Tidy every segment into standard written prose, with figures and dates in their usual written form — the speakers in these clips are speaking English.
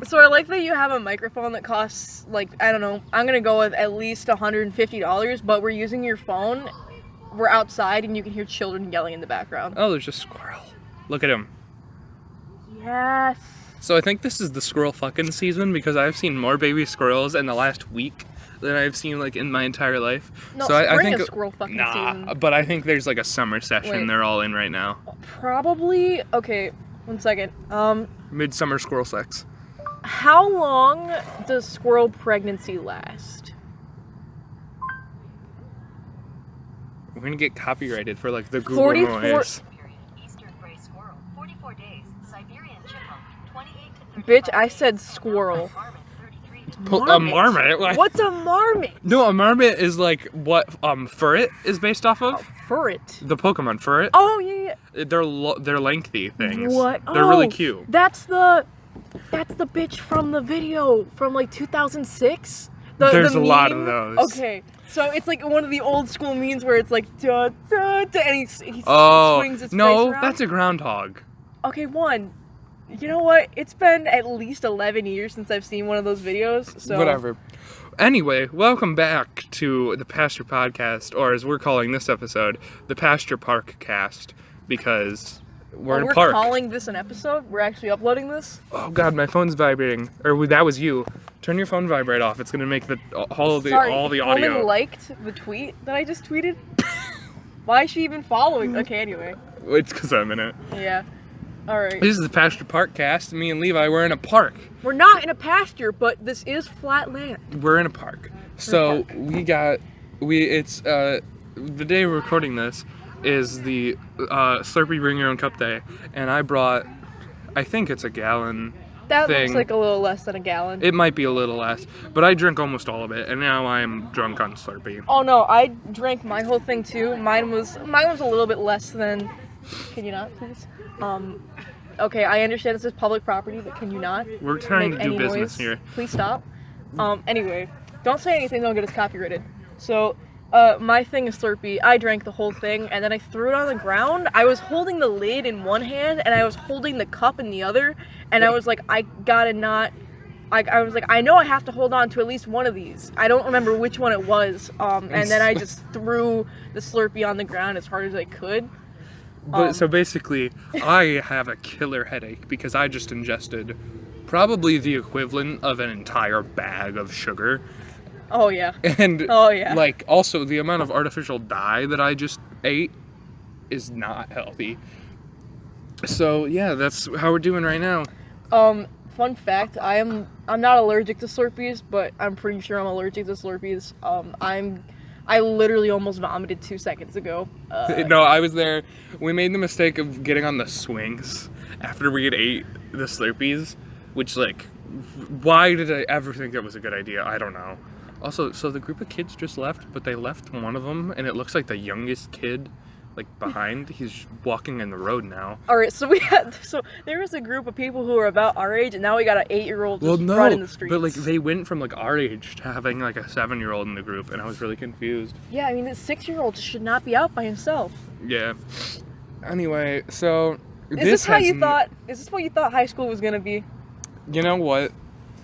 So I like that you have a microphone that costs, like, I don't know, I'm going to go with at least $150, but we're using your phone, we're outside, and you can hear children yelling in the background. Oh, there's a squirrel. Look at him. Yes. So I think this is the squirrel fucking season because I've seen more baby squirrels in the last week than I've seen, like, in my entire life. No, so I think is squirrel fucking season. But I think there's, like, a summer session they're all in right now. Probably, okay, 1 second. Midsummer squirrel sex. How long does squirrel pregnancy last? We're gonna get copyrighted for, like, the Google noise. Eastern gray squirrel, 44 days. Siberian chipmunk, 28 to 35 Bitch, I said squirrel. A marmot? What's a marmot? No, a marmot is, like, what Furret is based off of. Furret? The Pokemon Furret. Oh, yeah. They're lengthy things. What? They're really cute. That's the bitch from the video from, like, 2006? There's a lot of those. Okay, so it's like one of the old school memes where it's like, da, da, da, and he swings his face around. That's a groundhog. Okay, you know what? It's been at least 11 years since I've seen one of those videos, so... Whatever. Anyway, welcome back to the Pasture Podcast, or as we're calling this episode, the Pasture Parkcast, because we're in a park. We're calling this an episode? We're actually uploading this? Oh god, my phone's vibrating. Or that was you. Turn your phone vibrate off. It's gonna make all the audio. Woman liked the tweet that I just tweeted? Why is she even following? Okay, anyway. It's because I'm in it. Yeah. Alright. This is the Pasture Parkcast. Me and Levi, we're in a park. We're not in a pasture, but this is flat land. We're in a park. So it's the day we're recording this is the Slurpee Bring Your Own Cup Day, and I brought, I think it's a gallon. That thing. looks like a little less than a gallon. It might be a little less, but I drank almost all of it, and now I'm drunk on Slurpee. Oh no, I drank my whole thing too. Mine was a little bit less than. Can you not, please? Okay, I understand this is public property, but can you not? We're trying to do business noise? here. Please stop. Anyway, don't say anything, don't get us copyrighted. So, my thing is Slurpee. I drank the whole thing, and then I threw it on the ground. I was holding the lid in one hand, and I was holding the cup in the other, and I was like, I was like, I know I have to hold on to at least one of these. I don't remember which one it was, and then I just threw the Slurpee on the ground as hard as I could. But so basically, I have a killer headache because I just ingested probably the equivalent of an entire bag of sugar. Oh yeah. And like also the amount of artificial dye that I just ate is not healthy. So yeah, that's how we're doing right now. Fun fact, I'm not allergic to Slurpees, but I'm pretty sure I'm allergic to Slurpees. I literally almost vomited 2 seconds ago. No, I was there. We made the mistake of getting on the swings after we had ate the Slurpees, which, like, why did I ever think that was a good idea? I don't know. Also, so the group of kids just left, but they left one of them, and it looks like the youngest kid, like, behind. He's walking in the road now. Alright, so there was a group of people who were about our age, and now we got an 8-year-old just running the streets. But, like, they went from, like, our age to having, like, a 7-year-old in the group, and I was really confused. Yeah, I mean, this 6-year-old should not be out by himself. Yeah. Anyway, so... Is this what you thought high school was gonna be? You know what?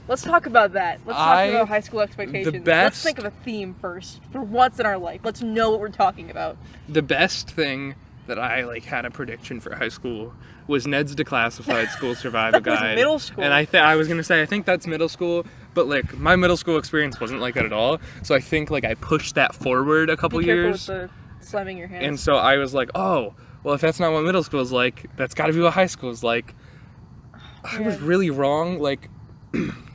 Let's talk about that. Let's talk about high school expectations. Let's think of a theme first. For once in our life. Let's know what we're talking about. The best thing that I, like, had a prediction for high school was Ned's Declassified School Survival Guide. That was middle school. And I was gonna say, I think that's middle school, but, like, my middle school experience wasn't like that at all. So I think, like, I pushed that forward a couple years. Be careful with the slamming your hands. And so I was like, oh, well, if that's not what middle school is like, that's gotta be what high school is like. I was really wrong, like...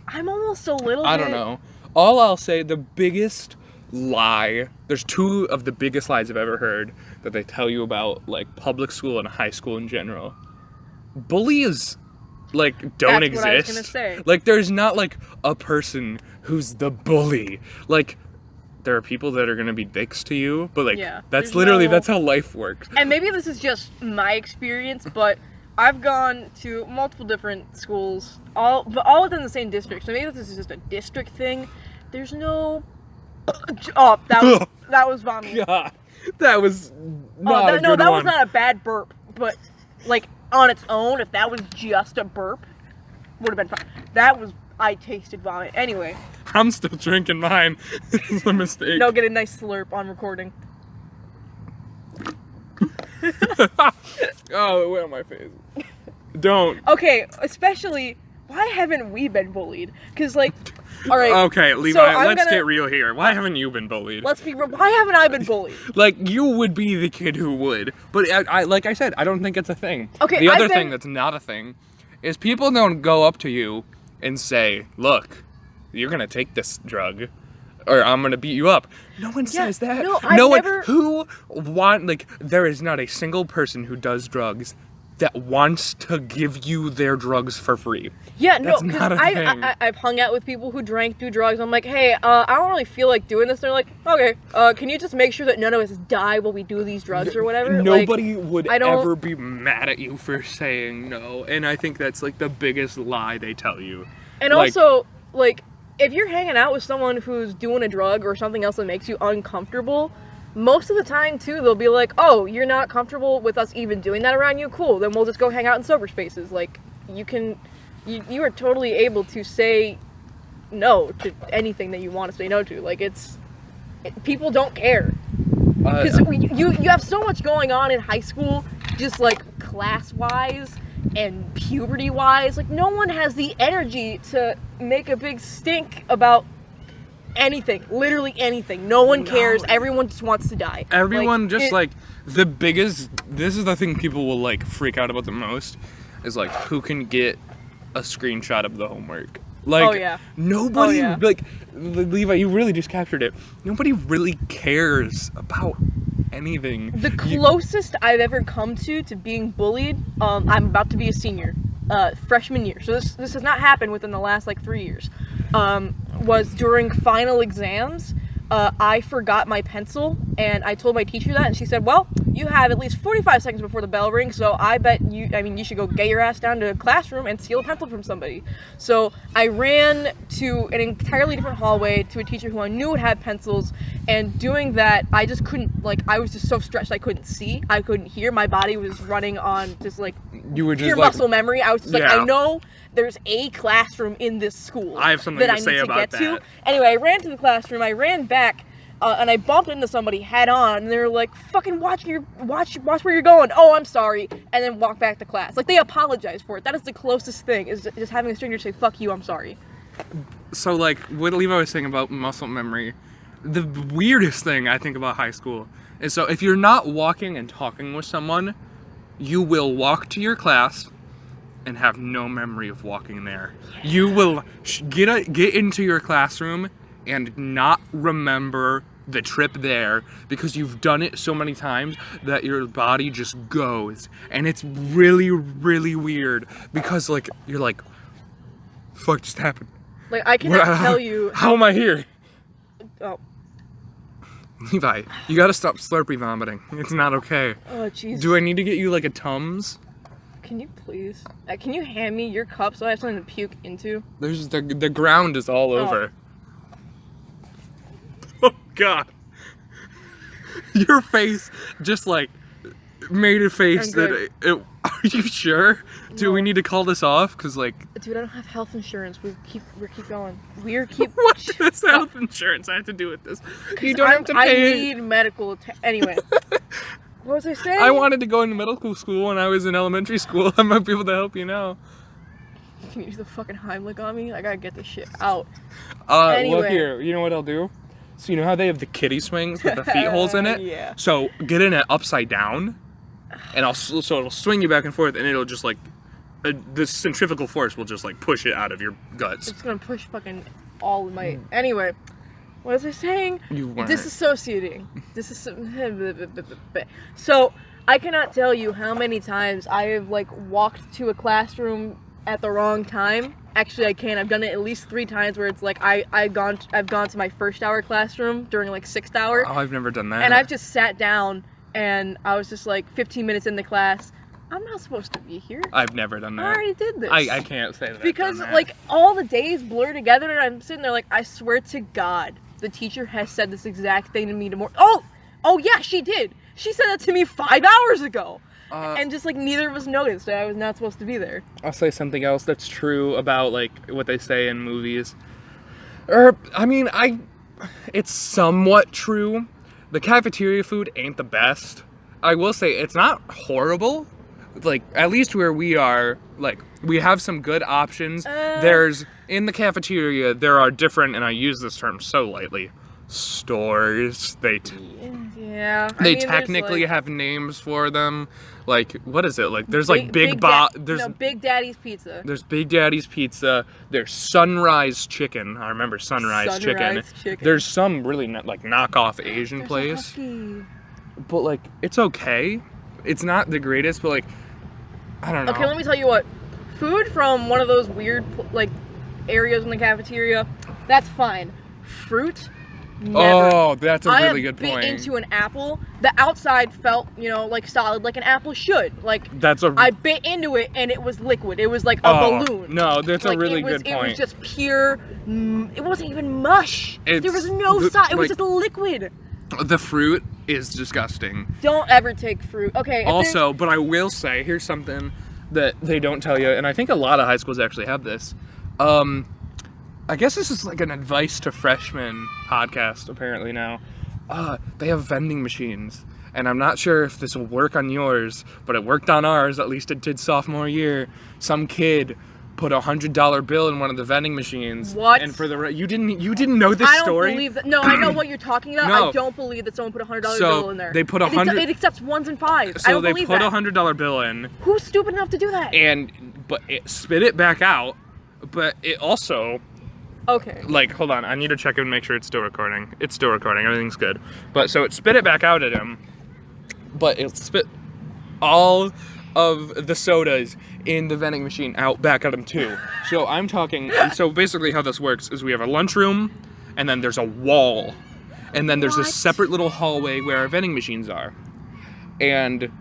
I'm almost a little bit... I don't know. All I'll say, the biggest lie, there's two of the biggest lies I've ever heard that they tell you about, like, public school and high school in general. Bullies, like, don't exist. That's what I was gonna say. Like, there's not, like, a person who's the bully. Like, there are people that are gonna be dicks to you, but, like, that's literally, that's how life works. And maybe this is just my experience, but... I've gone to multiple different schools, all within the same district. So maybe this is just a district thing. There's no. Oh, that was vomiting. God, that was not a good one. That was not a bad burp, but like on its own, if that was just a burp, would have been fine. I tasted vomit. Anyway. I'm still drinking mine. This is a mistake. No, get a nice slurp on recording. Oh, it went on my face. Don't. Okay, especially, why haven't we been bullied? Because, like, alright. Okay, Levi, let's get real here. Why haven't you been bullied? Let's be real. Why haven't I been bullied? Like, you would be the kid who would. But, like I said, I don't think it's a thing. Okay, the other thing that's not a thing is people don't go up to you and say, look, you're going to take this drug. Or I'm gonna beat you up. No one says that. There is not a single person who does drugs that wants to give you their drugs for free. Yeah, That's no, not a because thing. I've hung out with people who do drugs. I'm like, hey, I don't really feel like doing this. They're like, okay, can you just make sure that none of us die while we do these drugs or whatever? Nobody would ever be mad at you for saying no, and I think that's like the biggest lie they tell you. And also, like, if you're hanging out with someone who's doing a drug or something else that makes you uncomfortable, most of the time, too, they'll be like, oh, you're not comfortable with us even doing that around you? Cool, then we'll just go hang out in sober spaces. Like, you are totally able to say no to anything that you want to say no to. Like, people don't care. Because you have so much going on in high school, just, like, class-wise and puberty-wise. Like, no one has the energy to make a big stink about anything. Literally anything. No one cares. Everyone just wants to die. Everyone the biggest... This is the thing people will, like, freak out about the most, is, like, who can get a screenshot of the homework. Like, nobody, like, Levi, you really just captured it. Nobody really cares about anything. The closest I've ever come to being bullied, I'm about to be a senior, freshman year. So this has not happened within the last, like, 3 years. Was during final exams. I forgot my pencil, and I told my teacher that, and she said, well, you have at least 45 seconds before the bell rings, so I bet you should go get your ass down to a classroom and steal a pencil from somebody. So I ran to an entirely different hallway to a teacher who I knew would have pencils, and doing that, I just couldn't, like, I was just so stretched I couldn't see, I couldn't hear, my body was running on just, like, you were just pure like, muscle memory. I was just like, I know there's a classroom in this school I have something that to I say need to about get that. to. Anyway, I ran to the classroom, I ran back, and I bumped into somebody head on, and they were like, fucking watch where you're going. Oh, I'm sorry. And then walk back to class. Like, they apologized for it. That is the closest thing, is just having a stranger say, fuck you, I'm sorry. So, like, what Levi was saying about muscle memory, the weirdest thing I think about high school is, so if you're not walking and talking with someone, you will walk to your class and have no memory of walking there. You will get into your classroom and not remember the trip there because you've done it so many times that your body just goes, and it's really, really weird because, like, you're like, fuck just happened. Like, I cannot tell you how am I here? Oh. Levi, you gotta stop slurpee vomiting. It's not okay. Oh, jeez. Do I need to get you, like, a Tums? Can you please? Can you hand me your cup so I have something to puke into? There's the ground is all over. Oh, God. Your face just, like, made a face that are you sure? Do we need to call this off? Cause, like, dude, I don't have health insurance. We keep going. What does health insurance have to do with this? You don't have to pay. I need medical anyway. What was I saying? I wanted to go into medical school when I was in elementary school. I might be able to help you now. Can you do the fucking Heimlich on me? I gotta get this shit out. Look here. You know what I'll do? So you know how they have the kiddie swings with the feet holes in it? Yeah. So get in it upside down, and so it'll swing you back and forth, and it'll just, like, the centrifugal force will just, like, push it out of your guts. It's gonna push fucking all of my... Anyway, what was I saying? You weren't. Disassociating. So, I cannot tell you how many times I have, like, walked to a classroom at the wrong time. Actually, I can. I've done it at least 3 times where it's like I've gone to my first hour classroom during, like, 6th hour. Oh, I've never done that. And I've just sat down and I was just like 15 minutes in the class. I'm not supposed to be here. I've never done that. I already did this. I can't say that. Because, like, all the days blur together and I'm sitting there like, I swear to God, the teacher has said this exact thing to me tomorrow. Oh, yeah, she did. She said that to me 5 hours ago. and just like neither of us noticed that I was not supposed to be there. I'll say something else that's true about like what they say in movies. Or I mean, it's somewhat true. The cafeteria food ain't the best. I will say it's not horrible. Like, at least where we are, like, we have some good options. In the cafeteria, there are different, and I use this term so lightly, stores. They technically have names for them. Like, what is it? Like, there's like Big Daddy's Pizza. There's Big Daddy's Pizza. There's Sunrise Chicken. I remember Sunrise Chicken. There's some really like knockoff Asian place. But like, it's okay. It's not the greatest, but like, I don't know. Okay, let me tell you what. Food from one of those weird like areas in the cafeteria, that's fine. Fruit. Never. Oh, that's a really good point. I bit into an apple. The outside felt, like solid, like an apple should. Like I bit into it and it was liquid. It was like a balloon. No, that's a really good point. It was just pure. It wasn't even mush. There was no sauce. It was just a liquid. The fruit is disgusting. Don't ever take fruit. Okay. Also, but I will say, here's something that they don't tell you, and I think a lot of high schools actually have this. I guess this is like an advice to freshmen podcast, apparently now. They have vending machines. And I'm not sure if this will work on yours, but it worked on ours, at least it did sophomore year. Some kid put a $100 bill in one of the vending machines. What? And for the you didn't know this story? I don't believe that. No, I know what you're talking about. No. I don't believe that someone put a $100 bill in there. They put It accepts ones and fives. So I don't they believe put that. a $100 bill in. Who's stupid enough to do that? But it spit it back out. But it also. Okay. Like, hold on. I need to check and make sure it's still recording. It's still recording. Everything's good. But so it spit it back out at him. But it spit all of the sodas in the vending machine out back at him too. So I'm talking. So basically, how this works is we have a lunchroom, and then there's a wall, and then there's a separate little hallway where our vending machines are, and.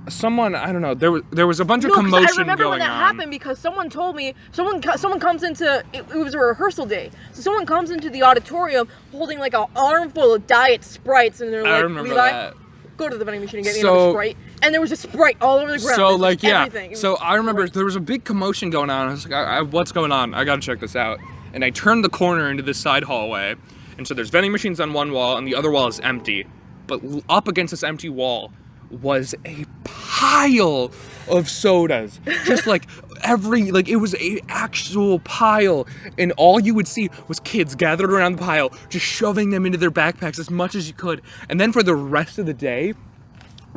Someone, I don't know, there was a bunch of commotion going on. I remember when that happened because someone told me, someone comes into, it was a rehearsal day, so someone comes into the auditorium holding like an armful of Diet Sprites, and they're like, remember Levi, that. go to the vending machine and get me another Sprite. And there was a Sprite all over the ground. So like, yeah, everything. So I remember there was a big commotion going on. I was like, what's going on? I gotta check this out. And I turned the corner into this side hallway, and so there's vending machines on one wall, and the other wall is empty. But up against this empty wall was a pile of sodas. Just like it was a actual pile, and all you would see was kids gathered around the pile just shoving them into their backpacks as much as you could. And then for the rest of the day,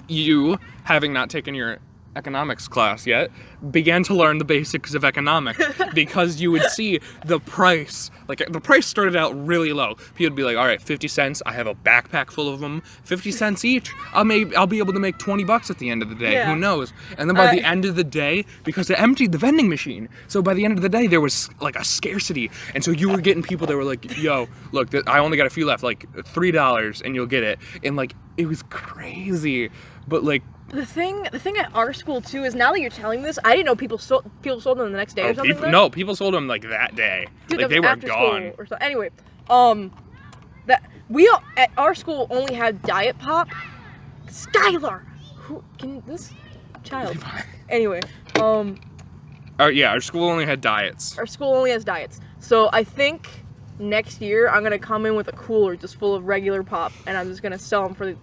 you, having not taken your economics class yet, began to learn the basics of economics because you would see the price. Like, the price started out really low. People would be like, all right, 50 cents. I have a backpack full of them. 50 cents each. I'll be able to make 20 bucks at the end of the day. Yeah. Who knows? And then by the end of the day, because it emptied the vending machine, so by the end of the day, there was like a scarcity. And so you were getting people that were like, yo, look, I only got a few left, like $3 and you'll get it. And like, it was crazy. But like, The thing at our school too is, now that you're telling this, I didn't know people sold them the next day or something. People sold them like that day. Dude, like they were gone. Or so. Anyway, at our school only had Diet Pop. Skylar, this child? Levi. Anyway, our school only had diets. Our school only has diets, so I think next year I'm gonna come in with a cooler just full of regular pop, and I'm just gonna sell them for the.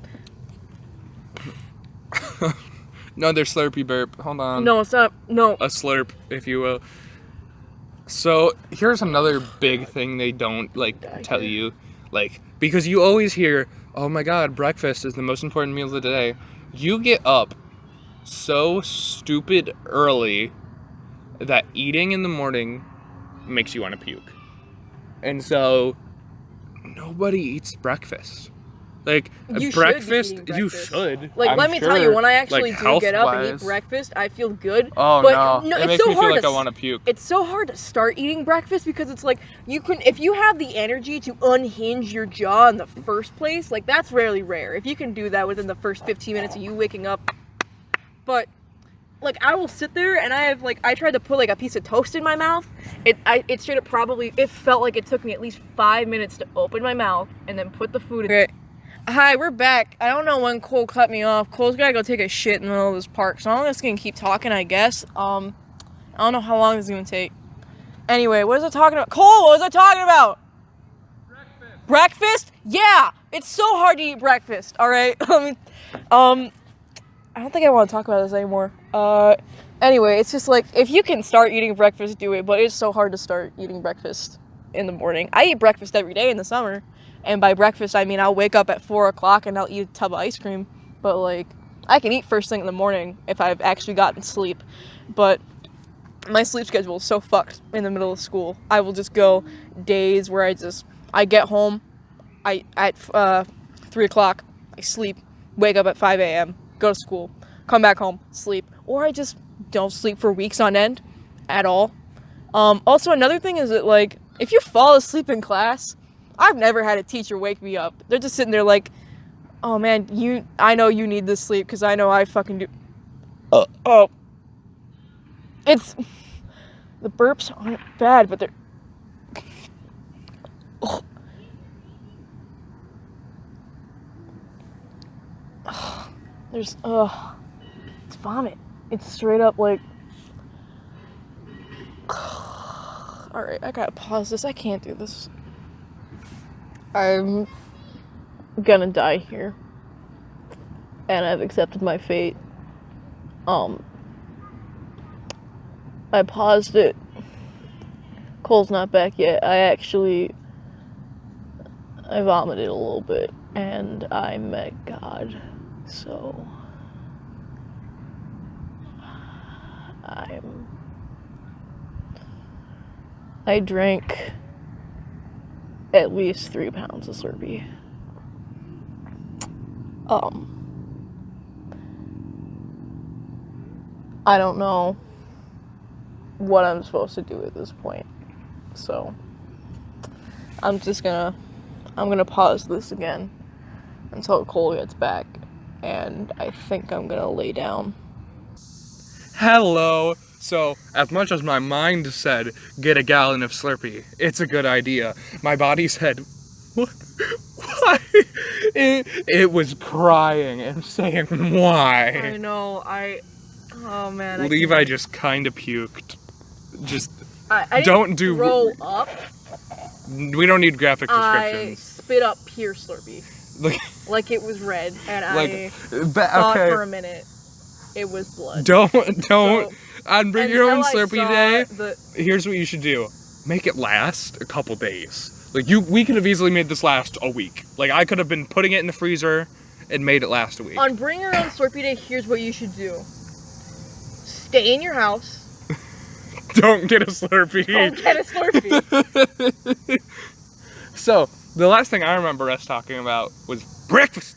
No, they're Slurpee burp. Hold on. No, it's not. No. A slurp, if you will. So, here's another big thing they don't, tell you. Because you always hear, oh my god, breakfast is the most important meal of the day. You get up so stupid early that eating in the morning makes you want to puke. And so, nobody eats breakfast. You breakfast, should be you should. Let me tell you, when I actually do get up and eat breakfast, I feel good. Oh, but no. It it's makes so me hard feel like I want to puke. It's so hard to start eating breakfast because it's like, if you have the energy to unhinge your jaw in the first place, that's rarely rare. If you can do that within the first 15 minutes of you waking up. But, I will sit there and I tried to put a piece of toast in my mouth. It straight up it felt like it took me at least 5 minutes to open my mouth and then put the food in. Okay. Hi, we're back. I don't know when Cole cut me off. Cole's gotta go take a shit in the middle of this park, so I'm just gonna keep talking, I guess. I don't know how long this is gonna take. Anyway, what was I talking about? Cole, what was I talking about? Breakfast? Yeah! It's so hard to eat breakfast, alright? I don't think I want to talk about this anymore. Anyway, it's just like, if you can start eating breakfast, do it, but it's so hard to start eating breakfast in the morning. I eat breakfast every day in the summer. And by breakfast, I mean I'll wake up at 4 o'clock and I'll eat a tub of ice cream. But, like, I can eat first thing in the morning if I've actually gotten sleep. But my sleep schedule is so fucked in the middle of school. I will just go days where I get home at 3 o'clock, I sleep, wake up at 5 a.m., go to school, come back home, sleep. Or I just don't sleep for weeks on end at all. Also, another thing is that, like, if you fall asleep in class, I've never had a teacher wake me up. They're just sitting there like, oh man, I know you need this sleep because I know I fucking do. Oh. The burps aren't bad, but they're. Oh. It's vomit. It's straight up like. Alright, I gotta pause this. I can't do this. I'm gonna die here. And I've accepted my fate. I paused it. Cole's not back yet. I vomited a little bit. And I met God. So I drank at least 3 pounds of slurpee. I don't know what I'm supposed to do at this point. So I'm gonna pause this again until Cole gets back, and I think I'm gonna lay down. Hello. So, as much as my mind said, get a gallon of Slurpee, it's a good idea, my body said, what? Why? It was crying and saying, why? I know, oh man. Levi just kind of puked. Just, I don't didn't throw up. We don't need graphic I descriptions. spit up pure Slurpee. Like it was red, and I thought for a minute it was blood. Don't. So, On Bring Your Own Slurpee Day, here's what you should do. Make it last a couple days. Like, we could have easily made this last a week. Like, I could have been putting it in the freezer and made it last a week. On Bring Your Own Slurpee Day, here's what you should do. Stay in your house. Don't get a Slurpee. Don't get a Slurpee. So, the last thing I remember us talking about was breakfast.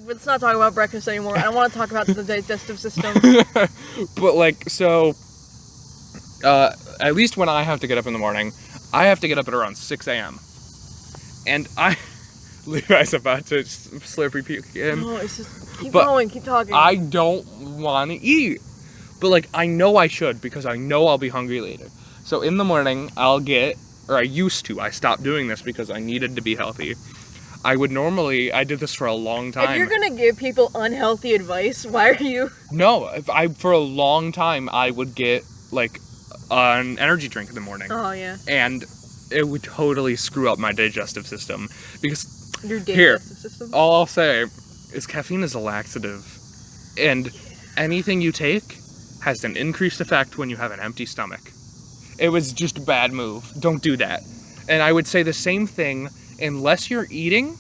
Let's not talk about breakfast anymore. I don't want to talk about the digestive system. But, like, so, at least when I have to get up in the morning, I have to get up at around 6 a.m. And Levi's about to slurpee puke again. No, it's just, keep going, keep talking. I don't want to eat. But, like, I know I should because I know I'll be hungry later. So, in the morning, I stopped doing this because I needed to be healthy. I did this for a long time. If you're gonna give people unhealthy advice, why are you? No, for a long time, I would get, like, an energy drink in the morning. Oh, yeah. And it would totally screw up my digestive system. Because, your digestive system? All I'll say is caffeine is a laxative. And anything you take has an increased effect when you have an empty stomach. It was just a bad move. Don't do that. And I would say the same thing. Unless you're eating,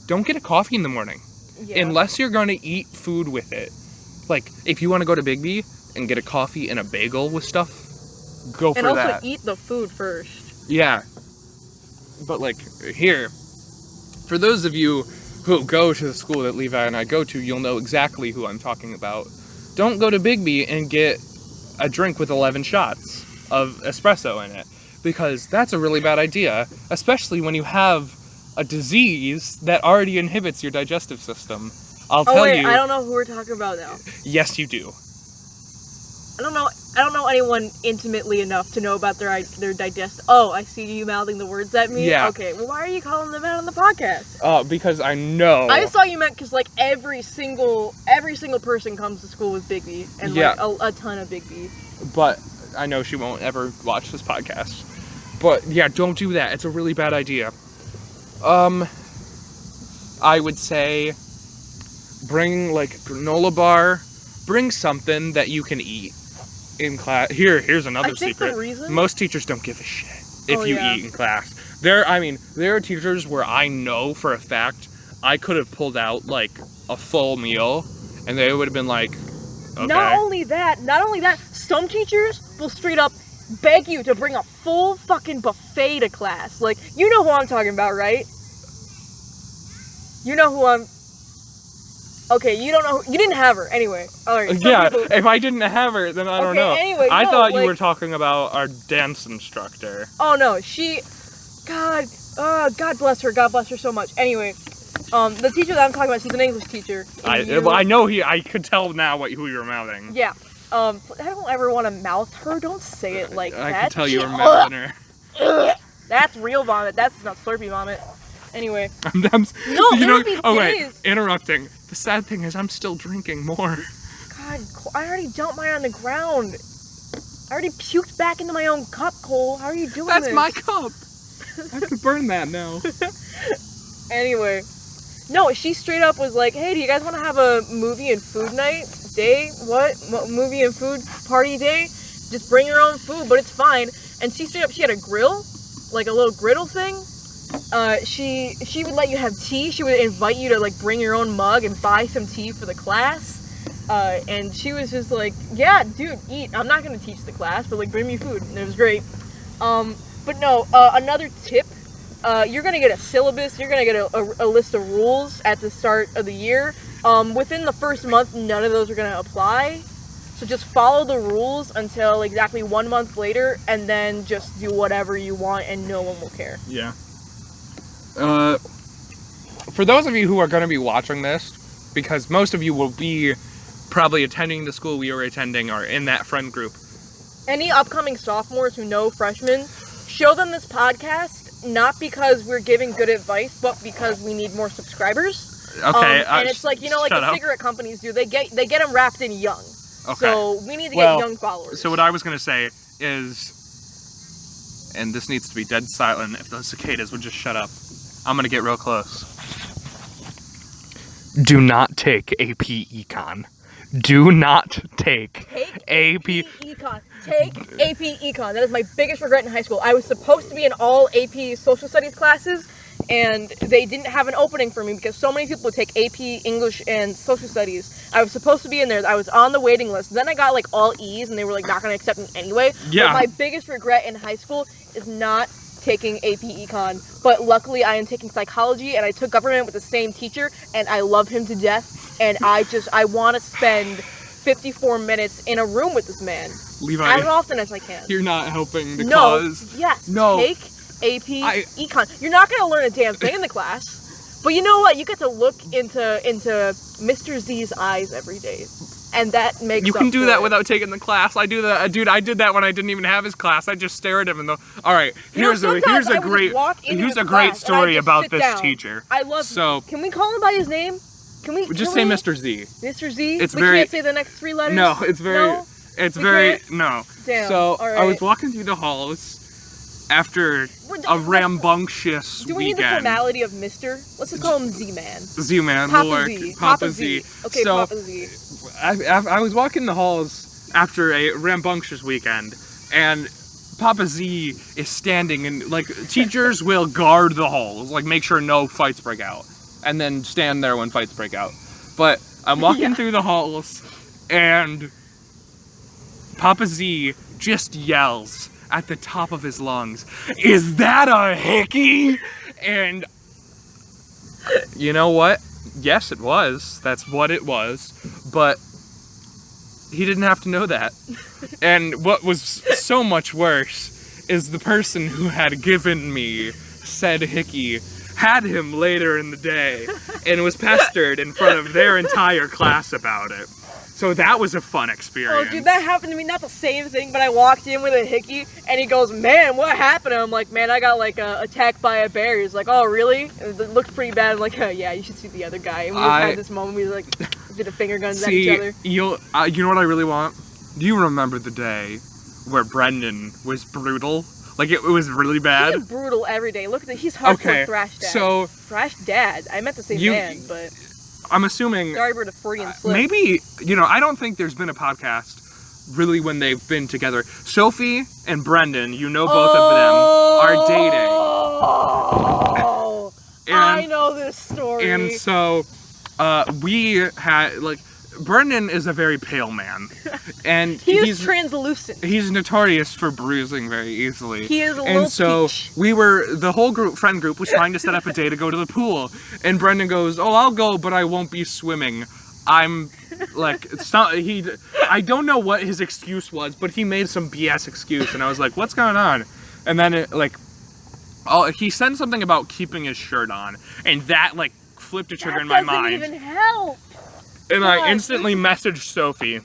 don't get a coffee in the morning. Yeah. Unless you're going to eat food with it. Like, if you want to go to Big B and get a coffee and a bagel with stuff, go for that. And also eat the food first. Yeah. But, like, here, for those of you who go to the school that Levi and I go to, you'll know exactly who I'm talking about. Don't go to Big B and get a drink with 11 shots of espresso in it. Because that's a really bad idea, especially when you have a disease that already inhibits your digestive system. I'll tell you. I don't know who we're talking about now. Yes, you do. I don't know anyone intimately enough to know about their digest. Oh, I see you mouthing the words at me. Yeah. Okay. Well, why are you calling them out on the podcast? Because I know. I just thought you meant because like every single person comes to school with Big B and Yeah. like a ton of Big B. But I know she won't ever watch this podcast. But yeah, don't do that. It's a really bad idea. I would say bring like granola bar. Bring something that you can eat in class. Here's another secret. The reason... Most teachers don't give a shit if you yeah. eat in class. There are teachers where I know for a fact I could have pulled out like a full meal and they would have been like, okay. Not only that, some teachers will straight up beg you to bring a full fucking buffet to class. Like, you know who I'm talking about, right? You know who I'm... Okay, you don't know. You didn't have her anyway. All right. Yeah, if I didn't have her, then I don't know. Anyway, I thought like, you were talking about our dance instructor. Oh no, God bless her. God bless her so much. Anyway, the teacher that I'm talking about, she's an English teacher. I know I could tell now who you were mouthing. Yeah. I don't ever want to mouth her. Don't say it like that. I could tell you were mouthing her. That's real vomit. That's not slurpee vomit. Anyway. Wait, interrupting. The sad thing is I'm still drinking more. God, I already dumped mine on the ground. I already puked back into my own cup, Cole. How are you doing That's this? my cup. I could burn that now. Anyway. No, she straight up was like, hey, do you guys want to have a movie and food night day? What? Movie and food party day? Just bring your own food, but it's fine. And she straight up, she had a grill, like a little griddle thing. She would let you have tea. She would invite you to like bring your own mug and buy some tea for the class. And she was just like, yeah, dude, eat. I'm not gonna teach the class, but like bring me food. And it was great. But no, another tip. You're gonna get a syllabus. You're gonna get a list of rules at the start of the year. Within the first month, none of those are gonna apply. So just follow the rules until exactly 1 month later, and then just do whatever you want, and no one will care. Yeah. For those of you who are going to be watching this, because most of you will be probably attending the school we are attending or in that friend group. Any upcoming sophomores who know freshmen, show them this podcast, not because we're giving good advice, but because we need more subscribers. Okay. And it's like, like the cigarette companies do. They get them wrapped in young. Okay. So we need to get young followers. So what I was going to say is, and this needs to be dead silent if those cicadas would just shut up. I'm going to get real close. Do not take AP Econ. Do not take AP Econ. Take AP Econ. That is my biggest regret in high school. I was supposed to be in all AP social studies classes, and they didn't have an opening for me because so many people would take AP English and social studies. I was supposed to be in there. I was on the waiting list. Then I got like all E's, and they were like not going to accept me anyway. Yeah. But my biggest regret in high school is not taking AP Econ. But luckily I am taking psychology, and I took government with the same teacher, and I love him to death. And I want to spend 54 minutes in a room with this man. Levi, as often as I can. You're not helping the cause. Yes. No. Take AP Econ. You're not going to learn a damn thing in the class. But you know what? You get to look into Mr. Z's eyes every day. And that makes You can do that it. without taking the class. I do that. Dude, I did that when I didn't even have his class. I just stare at him and go, all right, here's a great story about this teacher. I love him. Can we call him by his name? Can we just say Mr. Z? Mr. Z? It's we very, can't say the next 3 letters? No, it's very... No? It's We very... can't? No. Damn. So, all right. I was walking through the halls after a rambunctious Do we need the weekend. formality of Mr.? Let's just call him Z-Man. Z-Man, Papa Lord. Z. Papa Z. Okay, so, Papa Z. I was walking the halls after a rambunctious weekend, and Papa Z is standing, and like teachers will guard the halls, like make sure no fights break out, and then stand there when fights break out. But I'm walking through the halls, and Papa Z just yells at the top of his lungs, "Is that a hickey?" And you know what? Yes, it was. That's what it was. But he didn't have to know that. And what was so much worse is the person who had given me said hickey had him later in the day and was pestered in front of their entire class about it. So that was a fun Oh, experience. dude, that happened to me. Not the same thing, but I walked in with a hickey, and he goes, "Man, what happened?" And I'm like, "Man, I got like attacked by a bear." He's like, "Oh, really?" And it looked pretty bad. I'm like, "Yeah, you should see the other guy." And we just had this moment. We like did a finger guns at each other. You know what I really want? Do you remember the day where Brendan was brutal? Like it was really bad. He's brutal every day. Look at he's hardcore thrash dad. So thrash dad. I meant to say man, but I'm assuming. Sorry for the Freudian slip. Maybe I don't think there's been a podcast really when they've been together. Sophie and Brendan, both of them are dating. Oh, I know this story. And so we had Brendan is a very pale man, and he's translucent. He's notorious for bruising very easily. He is a little And so peach. the whole friend group was trying to set up a day to go to the pool, and Brendan goes, "Oh, I'll go, but I won't be swimming." I'm like, I don't know what his excuse was, but he made some BS excuse, and I was like, "What's going on?" And then he said something about keeping his shirt on, and that flipped a trigger in my mind. That doesn't even help. And I instantly messaged Sophie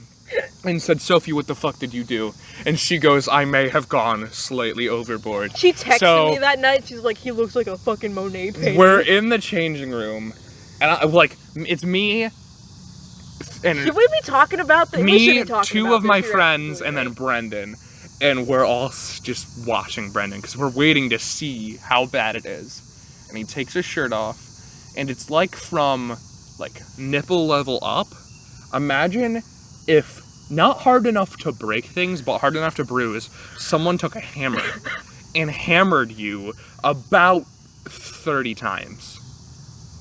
and said, "Sophie, what the fuck did you do?" And she goes, "I may have gone slightly overboard." She texted me that night. She's like, "He looks like a fucking Monet painting." We're in the changing room, and it's me and should we be talking about this? me, two of my friends, and then Brendan, and we're all just watching Brendan because we're waiting to see how bad it is. And he takes his shirt off, and it's from nipple level up. Imagine if not hard enough to break things, but hard enough to bruise, someone took a hammer and hammered you about 30 times.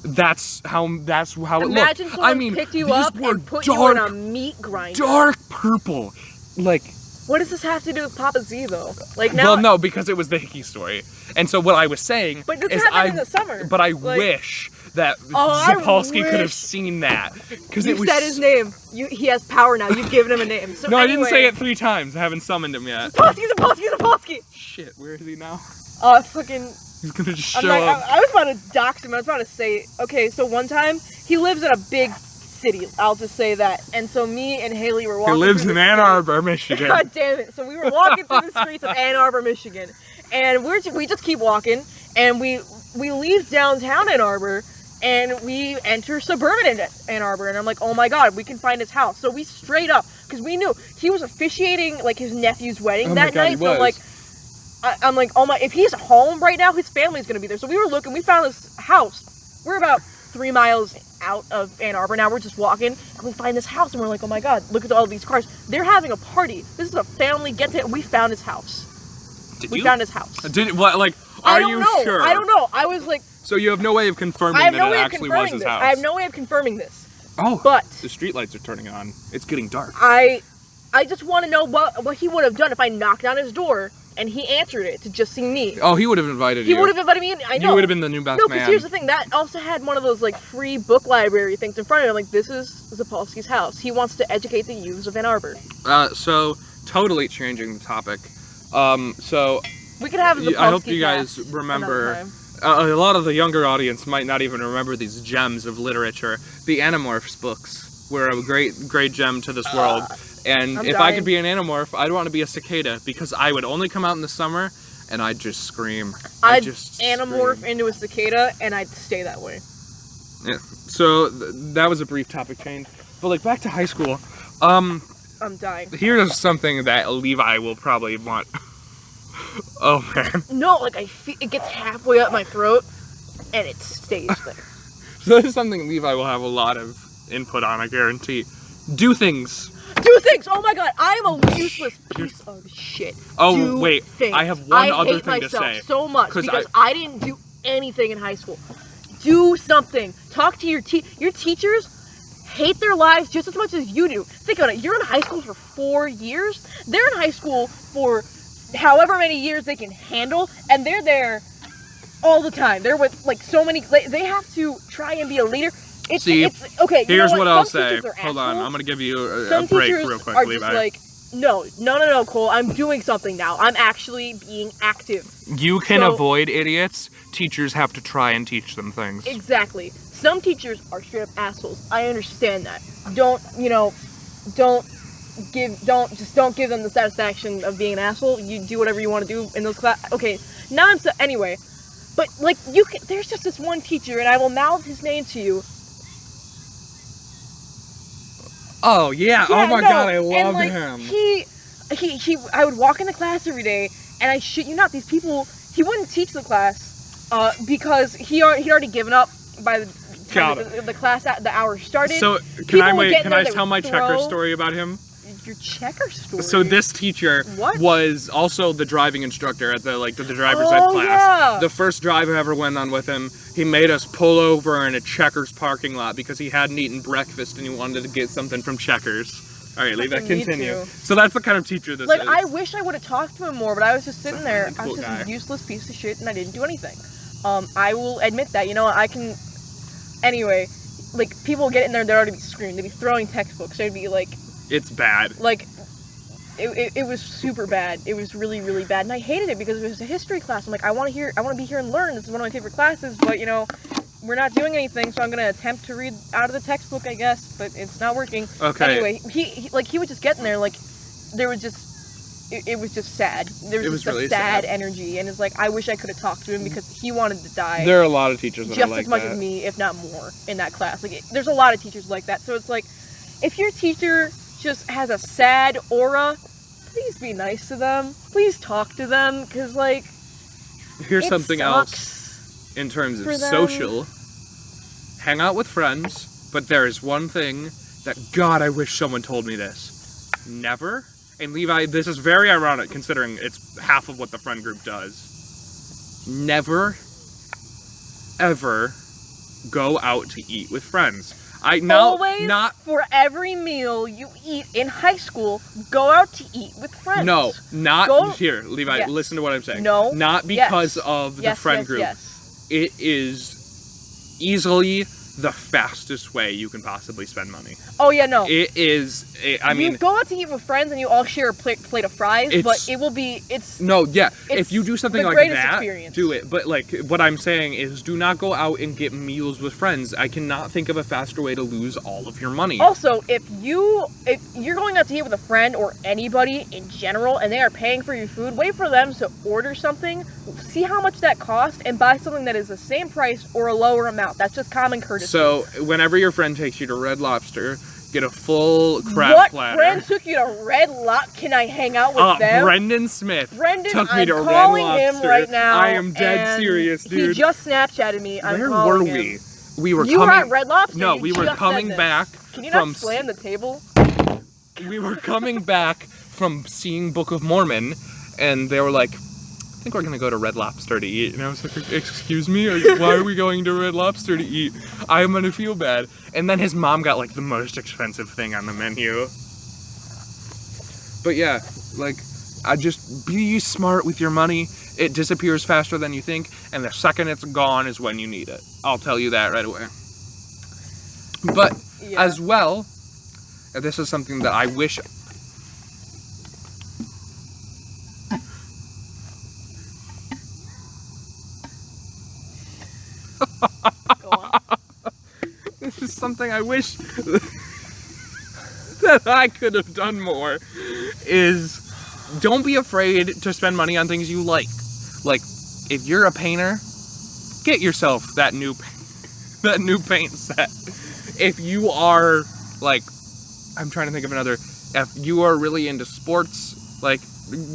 That's how it looked. Imagine someone picked you up and put you in a meat grinder. Dark purple. What does this have to do with Papa Z though? Well, no, because it was the hickey story. And so what I was saying but this is happened in the summer. But I wish that Zapolsky could have seen that. Because it was... You said his name. He has power now. You've given him a name. So no, I didn't say it 3 times. I haven't summoned him yet. Zapolsky! Shit, where is he now? Fucking... He's gonna just show up. I was about to dox him. I was about to say... Okay, so one time, he lives in a big city. I'll just say that. And so me and Haley were walking He lives in Ann Arbor, Michigan. God damn it. So we were walking through the streets of Ann Arbor, Michigan. And we just keep walking. And we leave downtown Ann Arbor. And we enter suburban Ann Arbor, and I'm like, oh my god, we can find his house. So we straight up, because we knew he was officiating his nephew's wedding that night. So I'm like, oh my, if he's home right now, his family's gonna be there. So we were looking, we found this house. We're about 3 miles out of Ann Arbor now. We're just walking, and we find this house, and we're like, oh my god, look at all these cars. They're having a party. This is a family get-together. We found his house. We found his house. Are you sure? I don't know. I was like... So you have no way of confirming that it actually was his house? I have no way of confirming this. Oh, but the streetlights are turning on. It's getting dark. I just want to know what he would have done if I knocked on his door and he answered it to just see me. Oh, he would have invited you. He would have invited me. I know. You would have been the new best man. No, because here's the thing. That also had one of those free book library things in front of it. I'm like, this is Zapolsky's house. He wants to educate the youths of Ann Arbor. So totally changing the topic. So we could have Zapolsky. I hope you guys remember. A lot of the younger audience might not even remember these gems of literature. The Animorphs books were a great gem to this world. And if I could be an Animorph, I'd want to be a cicada because I would only come out in the summer and I'd just scream. I'd just Animorph into a cicada and I'd stay that way. Yeah. So that was a brief topic change. But back to high school. I'm dying. Here's something that Levi will probably want. Oh man. No, it gets halfway up my throat, and it stays there. So this is something Levi will have a lot of input on, I guarantee. Do things. Do things! Oh my god, I am a useless piece of shit. Oh, wait. Things. I have one other thing to say. I hate myself so much because I didn't do anything in high school. Do something. Talk to your teachers. Hate their lives just as much as you do. Think about it. You're in high school for 4 years. They're in high school for however many years they can handle, and they're there all the time. They're with so many. They have to try and be a leader. It's okay. Here's what I'll say. Hold on, I'm gonna give you a break real quick, are Levi. Just no, Cole. I'm doing something now. I'm actually being active. You can avoid idiots. Teachers have to try and teach them things. Exactly. Some teachers are straight up assholes. I understand that. Don't don't give them the satisfaction of being an asshole. You do whatever you want to do in those class. Okay, now anyway, but like there's just this one teacher, and I will mouth his name to you. Oh yeah, oh my god, I love and, him. He I would walk into class every day, and I shit you not, these people, he wouldn't teach the class because he'd already given up by the time the class the hour started. So can I tell my checker story about him? Your checker story? So this teacher was also the driving instructor at the driver's ed class. Yeah. The first drive I ever went on with him, he made us pull over in a Checkers parking lot because he hadn't eaten breakfast and he wanted to get something from Checkers. All right, Levi, continue. So that's the kind of teacher this is. I wish I would have talked to him more, but I was just sitting there. Cool I was just guy. a useless piece of shit, and I didn't do anything. I will admit that. You know, I can. Anyway, like people get in there, they'd already be screaming. They'd be throwing textbooks. They'd be like. It's bad. Like, it was super bad. It was really, really bad, and I hated it because it was a history class. I'm like, I want to be here and learn. This is one of my favorite classes, but you know, we're not doing anything, so I'm gonna attempt to read out of the textbook, I guess, but it's not working. Okay. Anyway, he would just get in there, like, there was just, it was just sad. There was just really a sad energy, and it's like, I wish I could have talked to him because he wanted to die. There are a lot of teachers that are just like as much that. as me, if not more, in that class. Like, there's a lot of teachers like that, so it's like, if your teacher just has a sad aura, please be nice to them. Please talk to them, because, like, here's it something sucks else in terms of for them. social. Hang out with friends, but there is one thing that, God, I wish someone told me this. Never, and Levi, this is very ironic considering it's half of what the friend group does. Never, ever go out to eat with friends. Always, for every meal you eat in high school, go out to eat with friends. No, not here, Levi. Yes. Listen to what I'm saying. No, not because of the friend group. Yes. It is easily the fastest way you can possibly spend money. Oh yeah, no. It is. I mean, you go out to eat with friends and you all share a plate of fries, but it will be. No, yeah. If you do something like that, experience. do it. But like, what I'm saying is, do not go out and get meals with friends. I cannot think of a faster way to lose all of your money. Also, if you're going out to eat with a friend or anybody in general, and they are paying for your food, wait for them to order something, see how much that costs, and buy something that is the same price or a lower amount. That's just common courtesy. So, whenever your friend takes you to Red Lobster, get a full crab platter. What friend took you to Red Lobster? Can I hang out with them? Brendan Smith took me to Red calling Lobster. him right now. I am dead serious, dude. He just Snapchatted me. Where were we? We were at Red Lobster. No, we were coming back. Can you not slam the table? We were coming back from seeing Book of Mormon, and they were like, I think we're gonna go to Red Lobster to eat. And I was like, excuse me? Why are we going to Red Lobster to eat? I'm gonna feel bad. And then his mom got like the most expensive thing on the menu. But yeah, like, I just be smart with your money. It disappears faster than you think, and the second it's gone is when you need it. I'll tell you that right away. But as well, this is something that I wish. Go on. This is something I wish that I could have done more, is don't be afraid to spend money on things you like. Like, if you're a painter, get yourself that new paint set. If you are, like, I'm trying to think of another, if you are really into sports, like,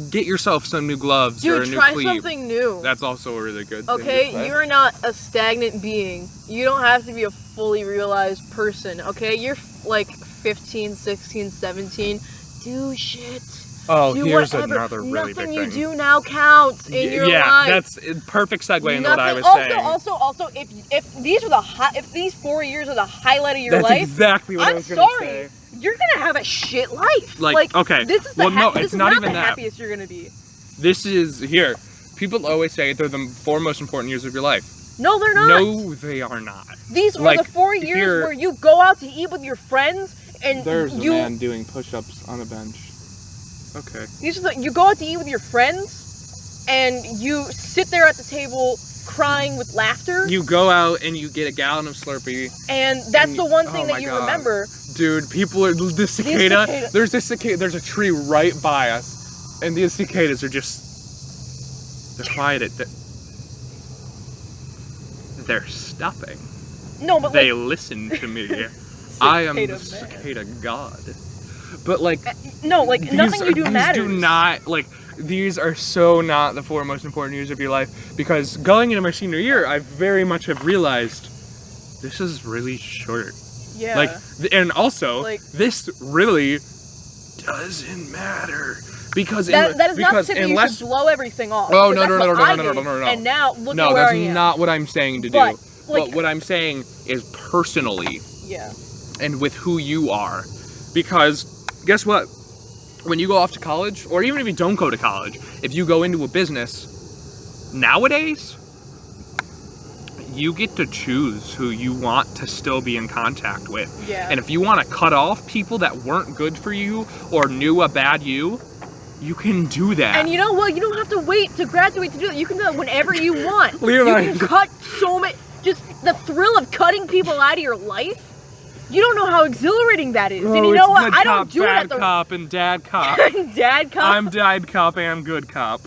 get yourself some new gloves or a new try cleat. something new. That's also a really good Okay, thing. you're not a stagnant being. You don't have to be a fully realized person, okay? You're like 15, 16, 17. Do shit. Oh, do here's whatever. another really Nothing big thing. you do now counts in your life. Yeah, that's a perfect segue into what I was saying. Also, if these 4 years are the highlight of your life, that's exactly what I was going to say. I'm sorry. You're gonna have a shit life. Like okay. This is the it's not even the that. happiest you're gonna be. This is here. People always say they're the 4 most important years of your life. No, they're not. No, they are not. These are the 4 years where you go out to eat with your friends and there's a man doing push-ups on a bench. Okay. You go out to eat with your friends and you sit there at the table crying with laughter. You go out and you get a gallon of Slurpee. And that's the one thing oh that my you God. remember. Dude, people are this cicada. There's this cicada. There's a tree right by us, and these cicadas are just. They're quiet. They're stopping. No, but they listen to me. I am the cicada god. But like. No, like nothing you do matters. These do not like. These are so not the 4 most important years of your life, because going into my senior year, I very much have realized this is really short. Yeah. Like, and also, like, this really doesn't matter, because that is not to say that you should blow everything off. Oh no. And now look at where I am. No, that's not what I'm saying to do. Like, but what I'm saying is personally. Yeah. And with who you are, because guess what? When you go off to college, or even if you don't go to college, if you go into a business, nowadays, you get to choose who you want to still be in contact with. Yeah. And if you want to cut off people that weren't good for you or knew a bad you can do that. And you know what? You don't have to wait to graduate to do that. You can do that whenever you want. Levi. You can cut so many. Just the thrill of cutting people out of your life. You don't know how exhilarating that is. And you know what? I don't do it at the... Bad cop and dad cop. Dad cop? I'm dad cop and good cop.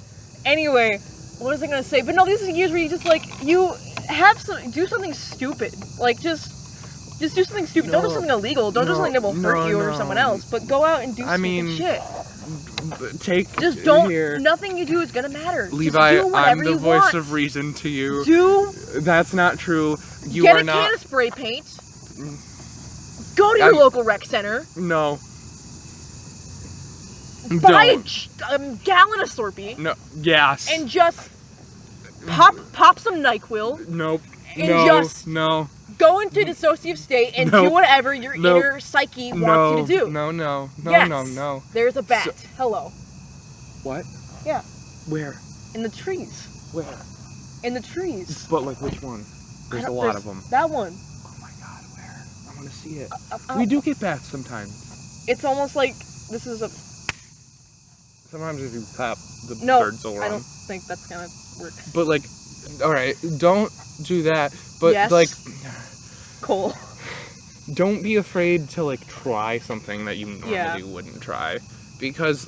Anyway, what was I going to say? But no, these are years where you just, like, you have some... Do something stupid. Like, just do something stupid. No. Don't do something illegal. Don't do something that will hurt you or someone else. But go out and do stupid shit. Just don't... Here. Nothing you do is going to matter. Levi, just do whatever I'm the you voice want. of reason to you. That's not true. You Get are a not... can of spray paint. Go to your local rec center. No. Buy a gallon of Slurpee. No. Yes. And just pop some NyQuil. Nope. And just go into dissociative state and do whatever your inner psyche wants you to do. No. There's a bat. Hello. What? Yeah. Where? In the trees. Where? In the trees. But like which one? There's a lot of them. That one. Oh my God, where? I want to see it. We do get bats sometimes. It's almost like this is a... Sometimes if you clap, the birds will run. I don't think that's gonna work. But like, alright, don't do that. But like... Cool. Don't be afraid to like try something that you normally wouldn't try. Because,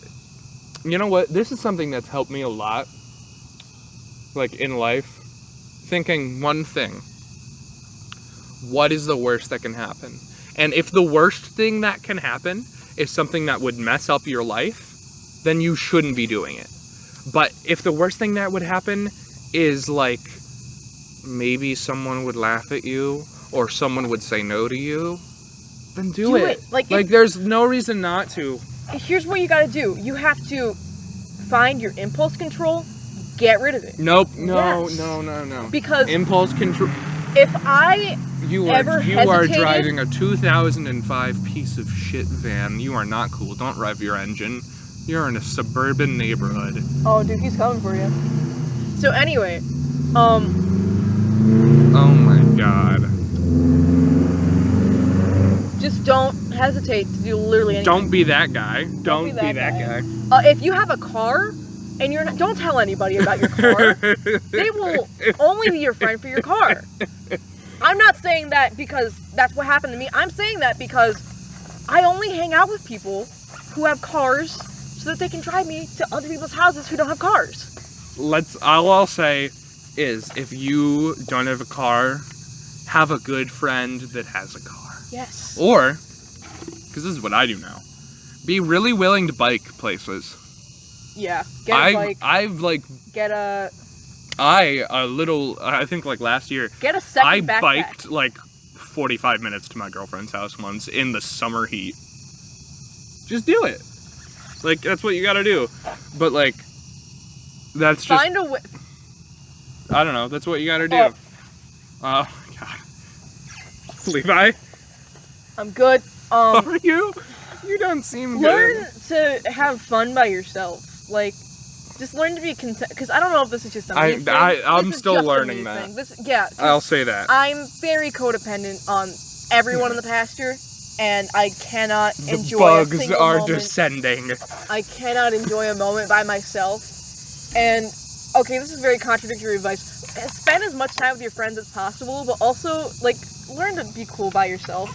you know what? This is something that's helped me a lot. Like in life. Thinking one thing. What is the worst that can happen? And if the worst thing that can happen is something that would mess up your life, then you shouldn't be doing it. But if the worst thing that would happen is like maybe someone would laugh at you or someone would say no to you, then do it. Like there's no reason not to. Here's what you gotta do. You have to find your impulse control, get rid of it. Nope. No. Because impulse control. If I You are driving a 2005 piece of shit van. You are not cool. Don't rev your engine. You're in a suburban neighborhood. Oh, dude, he's coming for you. So anyway, oh my God. Just don't hesitate to do literally anything. Don't be that guy. Don't be that guy. If you have a car and you're not, don't tell anybody about your car. They will only be your friend for your car. I'm not saying that because that's what happened to me. I'm saying that because I only hang out with people who have cars so that they can drive me to other people's houses who don't have cars. All I'll say is if you don't have a car, have a good friend that has a car. Yes. Or, because this is what I do now, be really willing to bike places. Yeah. Get a bike. I think like last year, get a second backpack. I biked like 45 minutes to my girlfriend's house once in the summer heat. Just do it. Like, that's what you gotta do. But like, that's just... Find a way... I don't know, that's what you gotta do. Oh, God. Levi? I'm good. Are you? You don't seem learn good. to have fun by yourself. Like, just learn to be content. Because I don't know if this is just a me thing. I'm still learning that. I'll say that. I'm very codependent on everyone in the pasture, and I cannot enjoy a single bugs are moment. descending. I cannot enjoy a moment by myself. And okay, this is very contradictory advice. Spend as much time with your friends as possible, but also, like, learn to be cool by yourself.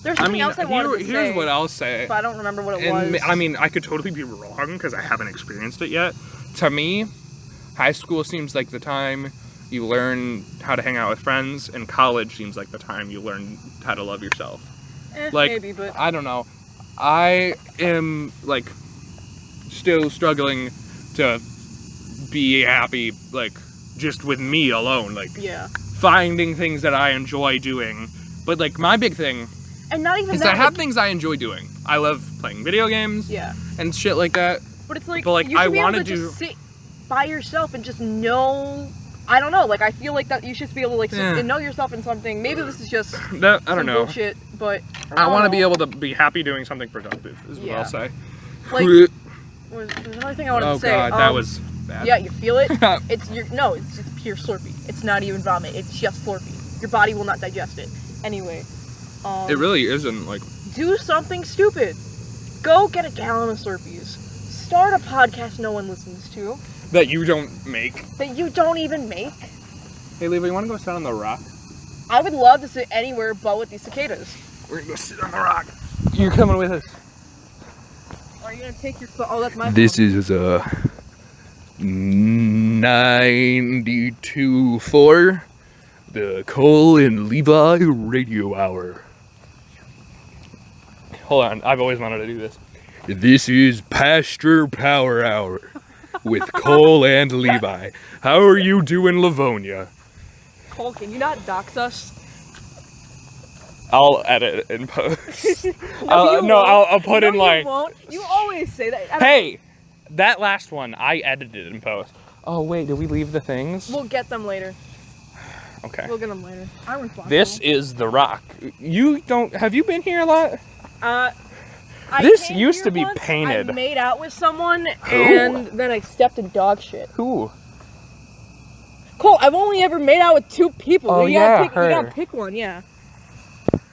There's something else I wanted to say. Here's what I'll say. But I don't remember what it was. I mean, I could totally be wrong because I haven't experienced it yet. To me, high school seems like the time you learn how to hang out with friends, and college seems like the time you learn how to love yourself. Like, maybe, but I don't know. I am, like, still struggling to be happy, like, just with me alone. Like, yeah. finding things that I enjoy doing. But, like, my big thing And not even is that. I have things I enjoy doing. I love playing video games. Yeah. And shit like that. But it's like, But, like, you should I be able wanna to do- just sit by yourself and just know. I don't know. Like, I feel like that you should be able to like sit and know yourself in something. Maybe this is just That I don't some know. bullshit, but I want to don't be know. able to be happy doing something productive. Is what Yeah. I'll say. Like, there's another thing I wanted Oh to say. god, that was bad. Yeah, you feel it. It's just pure Slurpee. It's not even vomit. It's just Slurpee. Your body will not digest it. Anyway, It really isn't like. do something stupid. Go get a gallon of Slurpees. Start a podcast no one listens to That you don't make. that you don't even make. Hey, Levi, you want to go sit on the rock? I would love to sit anywhere but with these cicadas. We're gonna go sit on the rock. You're coming with us. Are you gonna take your phone? Oh, that's my This phone. is a 92.4, the Cole and Levi Radio Hour. Hold on, I've always wanted to do this. This is Pasture Power Hour with Cole and Levi. How are you doing, Livonia? Cole, can you not dox us? I'll edit it in post. you I'll won't. put No, in like, You won't. You always say that. hey, that last one I edited in post. Oh wait, did we leave the things? We'll get them later. Okay. We'll get them later. I'm responsible. This is the rock. Have you been here a lot? I This came used here to be once, painted. I made out with someone, and then I stepped in dog shit. Who? Cole, I've only ever made out with 2 people. Oh, you yeah, gotta pick, you her. gotta pick one, yeah.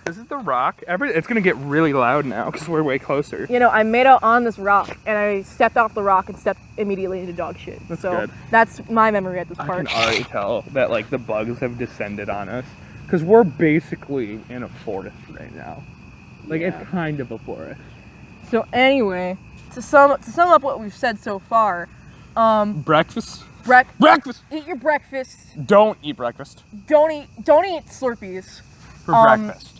This is the rock. It's gonna get really loud now because we're way closer. You know, I made out on this rock, and I stepped off the rock and stepped immediately into dog shit. That's so good. that's my memory at this I part. can already tell that like the bugs have descended on us because we're basically in a forest right now. Like Yeah. it's kind of a forest. So anyway, to sum up what we've said so far, Breakfast. breakfast. Eat your breakfast. Don't eat breakfast Don't eat Slurpees. for breakfast.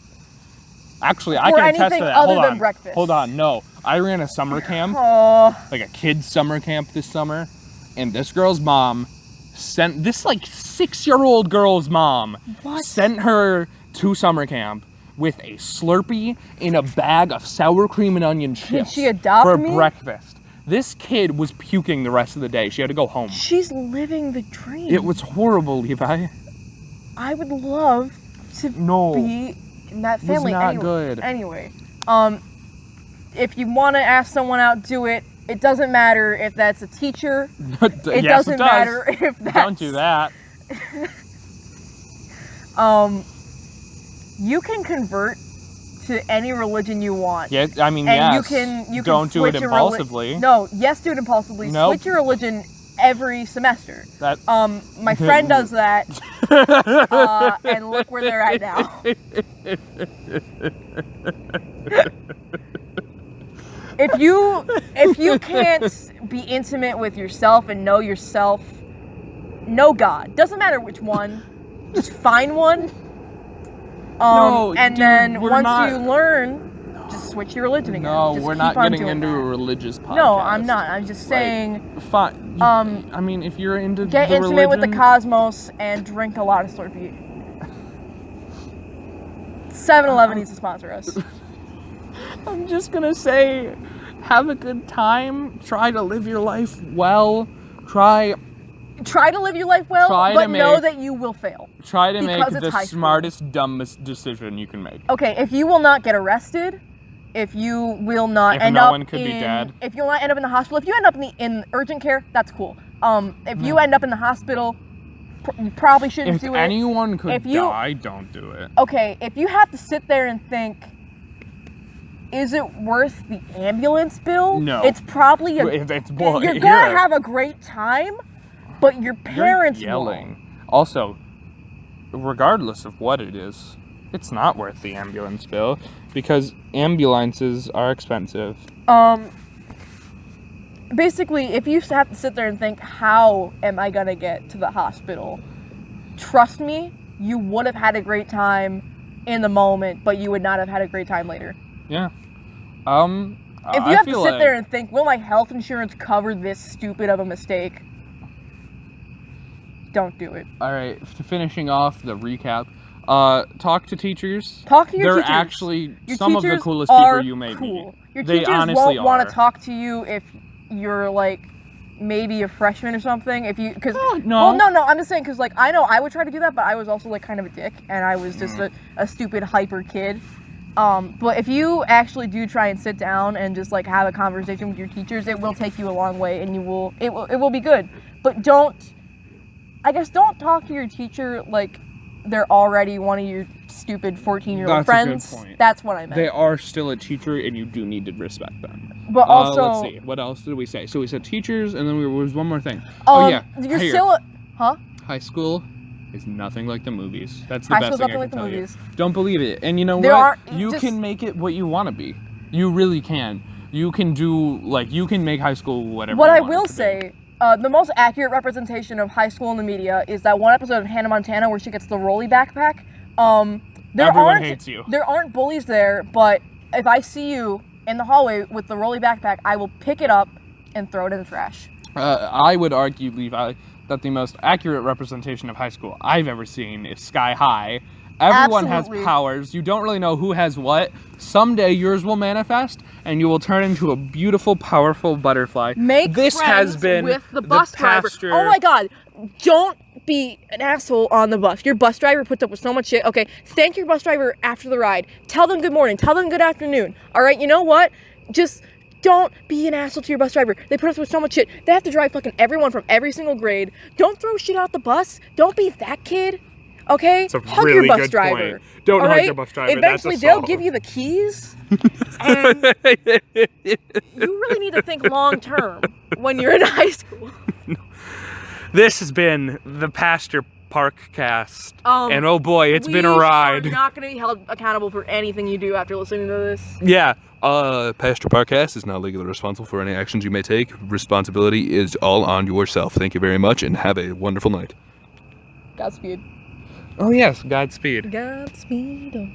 Actually, I for can attest anything to that. other Hold than on. breakfast. Hold on. No, I ran a summer camp. Oh, Like a kid's summer camp this summer, and this girl's mom sent this like 6-year-old girl's mom What? sent her to summer camp with a Slurpee in a bag of sour cream and onion chips she adopt for me? breakfast. This kid was puking the rest of the day. She had to go home. she's living the dream. It was horrible, Levi. I would love to No. be in that It was family. not anyway. good. Anyway, if you want to ask someone out, do it. It doesn't matter if that's a teacher. It Yes, doesn't it does. matter if that's Don't do that. You can convert to any religion you want. Yeah, I mean, And yes. you can Don't do it switch your impulsively. No, yes, do it impulsively. Nope. Switch your religion every semester. That. My friend does that, and look where they're at now. If you can't be intimate with yourself and know yourself, know God. Doesn't matter which one, just find one. No, and dude, then we're once not- you learn, just switch your religion again. No, Just we're keep not on getting doing into that. a religious podcast. No, I'm not. I'm just saying, Fine. I mean, if you're into get the intimate with the religion- cosmos and drink a lot of Slurpee. 7-Eleven needs to sponsor us. I'm just gonna say, have a good time. Try to live your life well. Try Try to live your life well, Try but to know make- that you will fail. to make Because it's the high school. smartest, dumbest decision you can make. Okay, if you will not get arrested, if you will not If end no up one could be dead. if you will not end up in the hospital, if you end up in urgent care, that's cool. If you end up in the hospital, you probably shouldn't If do it. anyone could If you- die, don't do it. Okay, if you have to sit there and think, is it worth the ambulance bill? No. It's probably It's well, you're here. gonna have a great time, But your parents You're yelling. Also, regardless of what it is, it's not worth the ambulance bill because ambulances are expensive. Basically, if you have to sit there and think, how am I gonna get to the hospital? Trust me, you would have had a great time in the moment, but you would not have had a great time later. Yeah. If you have to sit there and think, will my health insurance cover this stupid of a mistake? Don't do it. All right, finishing off the recap. Talk to teachers. Talk to your teachers. They're actually Your some of the teachers coolest are people you may cool. meet. Your They teachers honestly won't want are. to talk to you if you're like maybe a freshman or something. If you, because no. Well, no, I'm just saying because like I know I would try to do that, but I was also like kind of a dick, and I was just a stupid hyper kid. But if you actually do try and sit down and just like have a conversation with your teachers, it will take you a long way, and it will be good. But don't talk to your teacher like they're already one of your stupid 14-year-old friends. That's a good point. That's what I meant. They are still a teacher, and you do need to respect them. But also, let's see. What else did we say? So we said teachers, and then there was one more thing. You're still, huh? High school is nothing like the movies. That's the High best school's thing I nothing can like the tell movies. you. Don't believe it. And you know There what? are- You just- can make it what you want to be. You really can. You can make high school whatever. What you I want it will to be. say, the most accurate representation of high school in the media is that one episode of Hannah Montana where she gets the rolly backpack. Everyone hates you. There aren't bullies there, but if I see you in the hallway with the rolly backpack, I will pick it up and throw it in the trash. I would argue, Levi, that the most accurate representation of high school I've ever seen is Sky High. Everyone Absolutely. has powers. You don't really know who has what. Someday yours will manifest, and you will turn into a beautiful, powerful butterfly. Make this friends has been with the bus driver. Pasture. Oh my god, don't be an asshole on the bus. Your bus driver puts up with so much shit. Okay, thank your bus driver after the ride. Tell them good morning. Tell them good afternoon. All right, you know what? Just don't be an asshole to your bus driver. They put up with so much shit. They have to drive fucking everyone from every single grade. Don't throw shit out the bus. Don't be that kid. Okay? It's a Hug really your bus good driver. point. Don't all hug right? your bus driver. Eventually, That's they'll assault. give you the keys. And you really need to think long term when you're in high school. This has been the Pasture Parkcast. And oh boy, it's been a ride. We are not going to be held accountable for anything you do after listening to this. Yeah. Pasture Parkcast is not legally responsible for any actions you may take. Responsibility is all on yourself. Thank you very much, and have a wonderful night. Godspeed. Oh yes, Godspeed. Godspeed.